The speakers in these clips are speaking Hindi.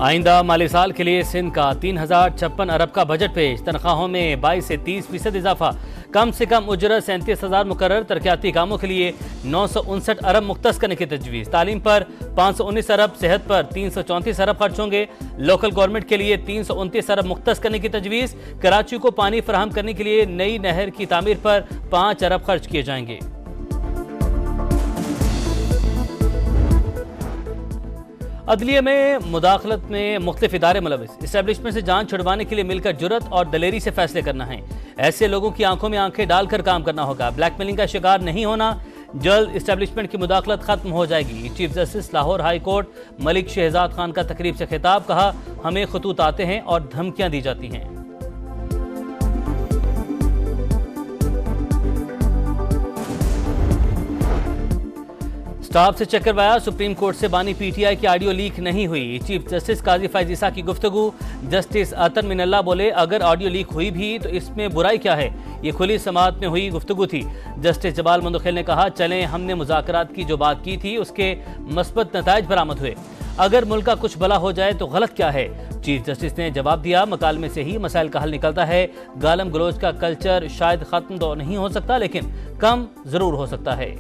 आइंदा माली साल के लिए सिंध का 3056 अरब का बजट पेश। तनख्वाहों में 22 से 30% इजाफा। कम से कम उजरत 37,000 मुकर्रर। तरक्याती कामों के लिए 959 अरब मुख्तस करने की तजवीज़। तालीम पर 519 अरब, सेहत पर 334 अरब खर्च होंगे। लोकल गवर्नमेंट के लिए 329 अरब मुख्तस करने की तजवीज़। कराची को पानी फराहम करने के लिए नई नहर की तामीर पर 5 अरब खर्च किए जाएंगे। अदलिया में मुदाखलत में मुख्तलिफ इदारे मुलविस। इस्टेब्लिशमेंट से जान छुड़वाने के लिए मिलकर जुर्रत और दलेरी से फैसले करना है। ऐसे लोगों की आंखों में आंखें डालकर काम करना होगा। ब्लैकमेलिंग का शिकार नहीं होना। जल्द इस्टेब्लिशमेंट की मुदाखलत खत्म हो जाएगी। Chief justice Lahore high court Malik Shahzad Khan का तकरीब से खिताब। कहा, हमें खतूत आते हैं और धमकियां दी जाती हैं। स्टाफ से चेक करवाया। सुप्रीम कोर्ट से बानी पीटीआई की ऑडियो लीक नहीं हुई। चीफ जस्टिस काजी फैज ईसा की गुफ्तगू। जस्टिस अतन मिनल्लाह बोले, अगर ऑडियो लीक हुई भी तो इसमें बुराई क्या है, ये खुली समाअत में हुई गुफ्तगू थी। जस्टिस जबाल मंदोखेल ने कहा, चलें हमने मुज़ाकरात की जो बात की थी उसके मस्बत नताइज बरामद हुए। अगर मुल्क का कुछ भला हो जाए तो गलत क्या है। चीफ जस्टिस ने जवाब दिया, मकालमे से ही मसाइल का हल निकलता है। गालम गलोच का कल्चर शायद खत्म तो नहीं हो सकता लेकिन कम जरूर हो सकता है।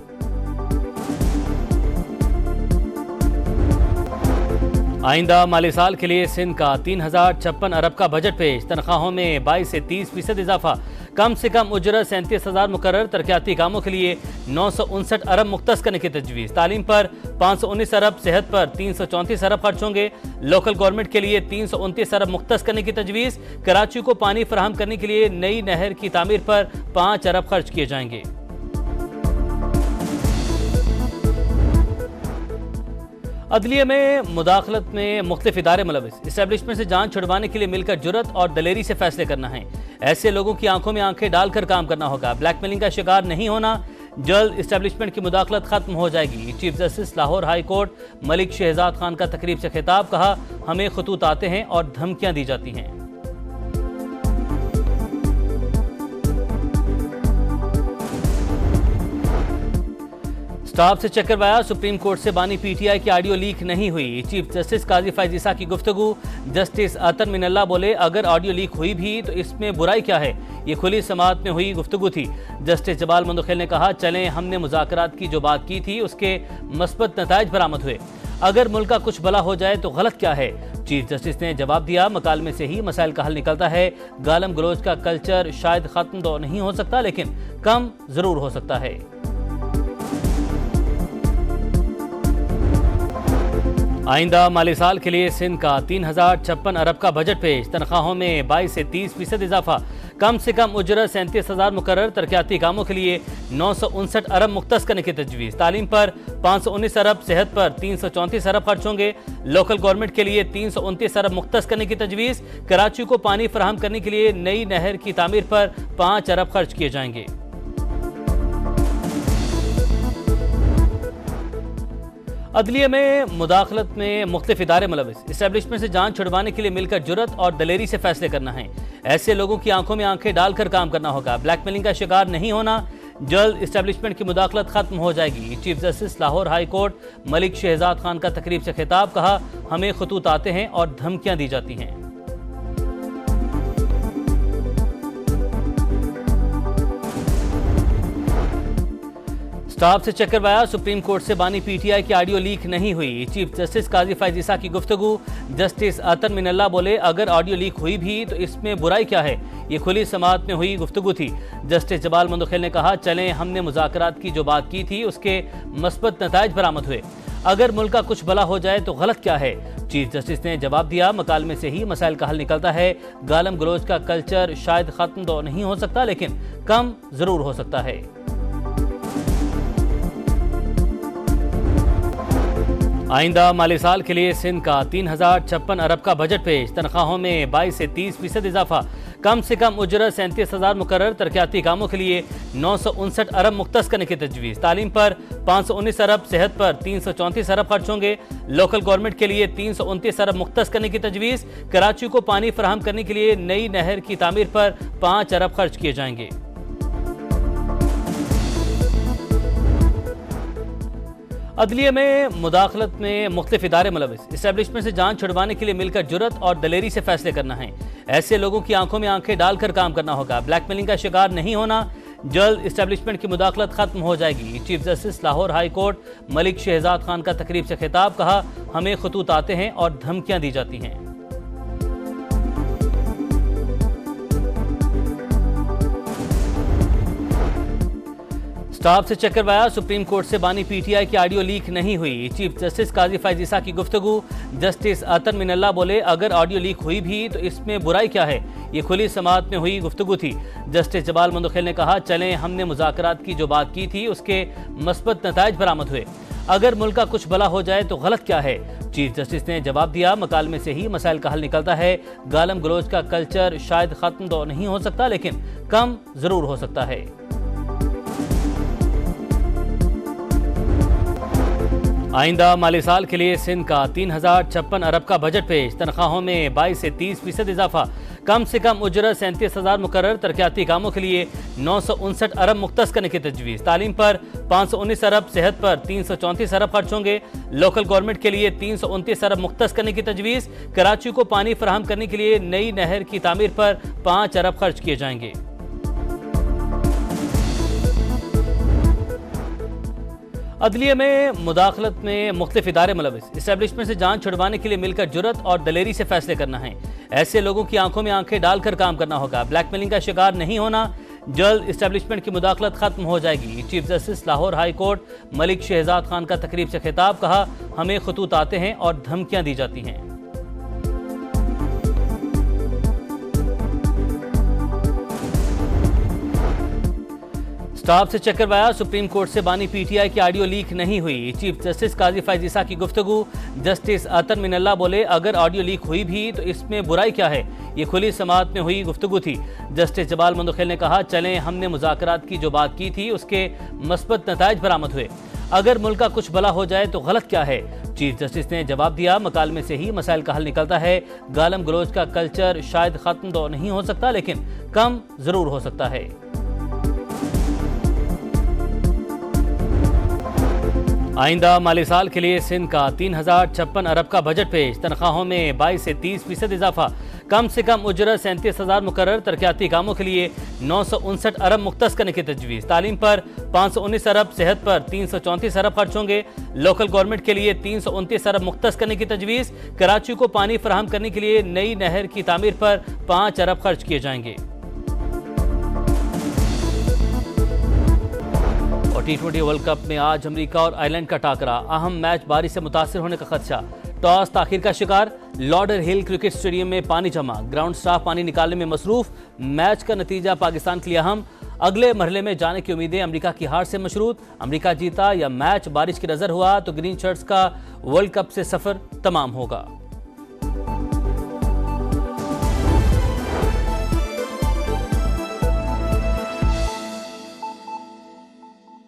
आइंदा माली साल के लिए सिंध का 3056 अरब का बजट पेश। तनख्वाहों में 22 से 30% इजाफा। कम से कम उजरत 37,000 मुकर्रर। तरक्याती कामों के लिए 959 अरब मुख्तस करने की तजवीज़। तालीम पर 519 अरब, सेहत पर 334 अरब खर्च होंगे। लोकल गवर्नमेंट के लिए 329 अरब मुख्तस करने की तजवीज़। कराची को पानी फराहम करने के लिए नई नहर की तामीर पर 5 अरब खर्च किए जाएंगे। अदलिया में मुदाखलत में मुख्तलिफ इदारे मुलविस। इस्टेब्लिशमेंट से जान छुड़वाने के लिए मिलकर जुर्रत और दलेरी से फैसले करना है। ऐसे लोगों की आंखों में आंखें डालकर काम करना होगा। ब्लैकमेलिंग का शिकार नहीं होना। जल्द इस्टेब्लिशमेंट की मुदाखलत खत्म हो जाएगी। Chief justice Lahore high court Malik Shahzad Khan का तकरीब से खिताब। कहा, हमें खतूत आते हैं और धमकियां दी जाती हैं। स्टाफ से चेक करवाया। सुप्रीम कोर्ट से बानी पीटीआई की ऑडियो लीक नहीं हुई। चीफ जस्टिस काजी फैज ईसा की गुफ्तगू। जस्टिस अतन मिनल्लाह बोले, अगर ऑडियो लीक हुई भी तो इसमें बुराई क्या है, ये खुली समाअत में हुई गुफ्तगू थी। जस्टिस जबाल मंदोखेल ने कहा, चलें हमने मुज़ाकरात की जो बात की थी उसके मस्बत नताइज बरामद हुए। अगर मुल्क का कुछ भला हो जाए तो गलत क्या है। चीफ जस्टिस ने जवाब दिया, मकालमे से ही मसाइल का हल निकलता है। गालम गलोच का कल्चर शायद खत्म तो नहीं हो सकता लेकिन कम जरूर हो सकता है। आइंदा माली साल के लिए सिंध का 3056 अरब का बजट पेश। तनख्वाहों में 22 से 30% इजाफा। कम से कम उजरत 37,000 मुकर्रर। तरक्याती कामों के लिए 959 अरब मुख्तस करने की तजवीज़। तालीम पर 519 अरब, सेहत पर 334 अरब खर्च होंगे। लोकल गवर्नमेंट के लिए 329 अरब मुख्तस करने की तजवीज़। कराची को पानी फराहम करने के लिए नई नहर की तामीर पर 5 अरब खर्च किए जाएंगे। अदलिया में मुदाखलत में मुख्तलिफ इदारे मुलविस। इस्टेब्लिशमेंट से जान छुड़वाने के लिए मिलकर जुर्रत और दलेरी से फैसले करना है। ऐसे लोगों की आंखों में आंखें डालकर काम करना होगा। ब्लैकमेलिंग का शिकार नहीं होना। जल्द इस्टेब्लिशमेंट की मुदाखलत खत्म हो जाएगी। Chief justice Lahore high court Malik Shahzad Khan का तकरीब से खिताब। कहा, हमें खतूत आते हैं और धमकियां दी जाती हैं। स्टाफ से चेक करवाया। सुप्रीम कोर्ट से बानी पीटीआई की ऑडियो लीक नहीं हुई। चीफ जस्टिस काजी फैज ईसा की गुफ्तगू। जस्टिस अतन मिनल्लाह बोले, अगर ऑडियो लीक हुई भी तो इसमें बुराई क्या है, ये खुली समाअत में हुई गुफ्तगू थी। जस्टिस जबाल मंदोखेल ने कहा, चलें हमने मुज़ाकरात की जो बात की थी उसके मस्बत नताइज बरामद हुए। अगर मुल्क का कुछ भला हो जाए तो गलत क्या है। चीफ जस्टिस ने जवाब दिया, मकालमे से ही मसाइल का हल निकलता है। गालम गलोच का कल्चर शायद खत्म तो नहीं हो सकता लेकिन कम जरूर हो सकता है। आइंदा माली साल के लिए सिंध का 3056 अरब का बजट पेश। तनख्वाहों में 22 से 30% इजाफा। कम से कम उजरत 37,000 मुकर्रर। तरक्याती कामों के लिए 959 अरब मुख्तस करने की तजवीज़। तालीम पर 519 अरब, सेहत पर 334 अरब खर्च होंगे। लोकल गवर्नमेंट के लिए 329 अरब मुख्तस करने की तजवीज़। कराची को पानी फराहम करने के लिए नई नहर की तामीर पर 5 अरब खर्च किए जाएंगे। अदलिया में मुदाखलत में मुख्तलिफ इदारे मुलविस, इस्टेब्लिशमेंट से जान छुड़वाने के लिए मिलकर जुर्रत और दलेरी से फैसले करना है। ऐसे लोगों की आंखों में आंखें डालकर काम करना होगा। ब्लैकमेलिंग का शिकार नहीं होना। जल्द इस्टेब्लिशमेंट की मुदाखलत खत्म हो जाएगी। Chief justice Lahore high court Malik Shahzad Khan का तकरीब से खिताब, कहा हमें खतूत आते हैं और धमकियां दी जाती हैं। स्टाफ से चेक करवाया, सुप्रीम कोर्ट से बानी पीटीआई की ऑडियो लीक नहीं हुई। चीफ जस्टिस काजी फैज ईसा की गुफ्तगू। जस्टिस अतर मिनल्ला बोले अगर ऑडियो लीक हुई भी तो इसमें बुराई क्या है, ये खुली समाअत में हुई गुफ्तगू थी। जस्टिस जमाल मंदोखेल ने कहा चलें हमने मुज़ाकरात की जो बात की थी उसके मस्बत नताइज बरामद हुए। अगर मुल्क का कुछ भला हो जाए तो गलत क्या है। चीफ जस्टिस ने जवाब दिया मकालमे से ही मसाइल का हल निकलता है। गालम गलोच का कल्चर शायद खत्म तो नहीं हो सकता लेकिन कम जरूर हो सकता है। आइंदा माली साल के लिए सिंध का 3056 अरब का बजट पेश। तनख्वाहों में 22 से 30% इजाफा। कम से कम उजरत 37,000 मुकर्रर। तरक्याती कामों के लिए 959 अरब मुख्तस करने की तजवीज़। तालीम पर 519 अरब, सेहत पर 334 अरब खर्च होंगे। लोकल गवर्नमेंट के लिए 329 अरब मुख्तस करने की तजवीज़। कराची को पानी फराहम करने के लिए नई नहर की तामीर पर 5 अरब खर्च किए जाएंगे। अदलिया में मुदाखलत में मुख्तलिफ इदारे मुलविस, इस्टेब्लिशमेंट से जान छुड़वाने के लिए मिलकर जुर्रत और दलेरी से फैसले करना है। ऐसे लोगों की आंखों में आंखें डालकर काम करना होगा। ब्लैकमेलिंग का शिकार नहीं होना। जल्द इस्टेब्लिशमेंट की मुदाखलत खत्म हो जाएगी। Chief justice Lahore high court Malik Shahzad Khan का तकरीब से खिताब, कहा हमें खतूत आते हैं और धमकियां दी जाती हैं। स्टाफ से चेक करवाया, सुप्रीम कोर्ट से बानी पीटीआई की ऑडियो लीक नहीं हुई। चीफ जस्टिस काजी फैज ईसा की गुफ्तगू। जस्टिस अतर मिनल्ला बोले अगर ऑडियो लीक हुई भी तो इसमें बुराई क्या है, ये खुली समाअत में हुई गुफ्तगू थी। जस्टिस जमाल मंदोखेल ने कहा चलें हमने मुज़ाकरात की जो बात की थी उसके मस्बत नताइज बरामद हुए। अगर मुल्क का कुछ भला हो जाए तो गलत क्या है। चीफ जस्टिस ने जवाब दिया मकालमे से ही मसाइल का हल निकलता है। गालम गलोच का कल्चर शायद खत्म तो नहीं हो सकता लेकिन कम जरूर हो सकता है। आइंदा माली साल के लिए सिंध का 3056 अरब का बजट पेश। तनख्वाहों में 22 से 30% इजाफा। कम से कम उजरत 37,000 मुकर्रर। तरक्याती कामों के लिए 959 अरब मुख्तस करने की तजवीज़। तालीम पर 519 अरब, सेहत पर 334 अरब खर्च होंगे। लोकल गवर्नमेंट के लिए 329 अरब मुख्तस करने की तजवीज़। कराची को पानी फराहम करने के लिए नई नहर की तामीर पर 5 अरब खर्च किए जाएंगे। और T20 वर्ल्ड कप में आज अमेरिका और आयरलैंड का टाकरा। अहम मैच बारिश से मुतासर होने का खदशा। टॉस ताखिर का शिकार। लॉर्डर हिल क्रिकेट स्टेडियम में पानी जमा। ग्राउंड स्टाफ पानी निकालने में मसरूफ। मैच का नतीजा पाकिस्तान के लिए अहम। अगले मरहले में जाने की उम्मीदें अमेरिका की हार से मशरूत। अमेरिका जीता या मैच बारिश की नजर हुआ तो ग्रीन शर्ट्स का वर्ल्ड कप से सफर तमाम होगा।